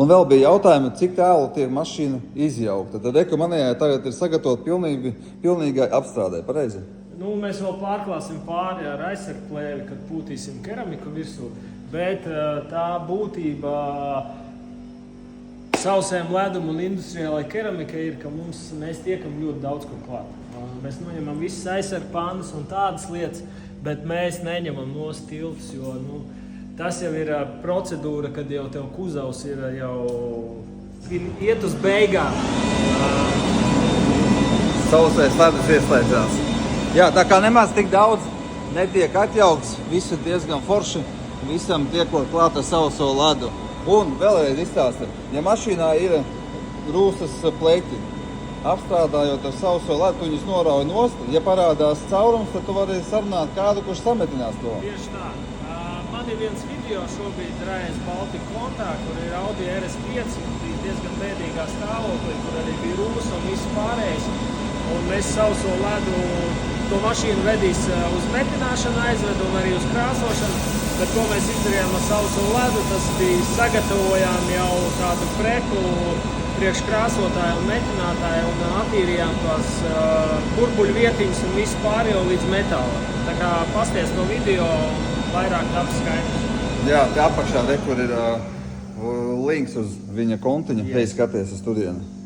Un vēl bija jautājumi, cik tālu tiek mašīna izjaukta. Tad manējai tagad ir sagatavot pilnīgai apstrādē, pareizi? Nu, mēs vēl pārklāsim pāri ar aizsargplēvi, kad pūtīsim keramiku virsū, bet tā būtība sausēm ledum un industriālai keramikai ir, ka mēs tiekam ļoti daudz ko klāt. Mēs noņemam visas aizsargpānas un tādas lietas, bet mēs neņemam nost tiltus, jo tas jau ir procedūra, kad jau tev kuzavs ir iet uz beigām. Sausais ledus ieslēdzās. Jā, tā kā nemaz tik daudz netiek atjaukts, viss ir diezgan forši, visam tiekot klāt ar sauso ledu. Un vēlreiz izstāsti, ja mašīnā ir rūsas pleķi, apstrādājot ar sauso ledu, tu viņus norauj nost, ja parādās caurums, tad tu vari sarunāt kādu, kurš sametinās to. Tieši tā. Man ir viens video šobrīd Rains Baltika kontā, kur ir Audi RS5, bija diezgan bēdīgā stāvoklī, kur arī bija rūsa un viss pārējais. Un mēs sauso ledu, to mašīnu vedīs uz metināšanu aizvedu un arī uz krāsošanu. Bet ko mēs izdarījām ar sauso ledu, tas bija sagatavojām jau tādu preku priekš krāsotāju un metinātāju un attīrījām tās burbuļu vietiņas un visu pārējo līdz metālam. Tā kā pasties no video, vairāk taps skaidrs. Jā, te apakšā kur ir links uz viņa kontiņa, hei skaties uz turieni.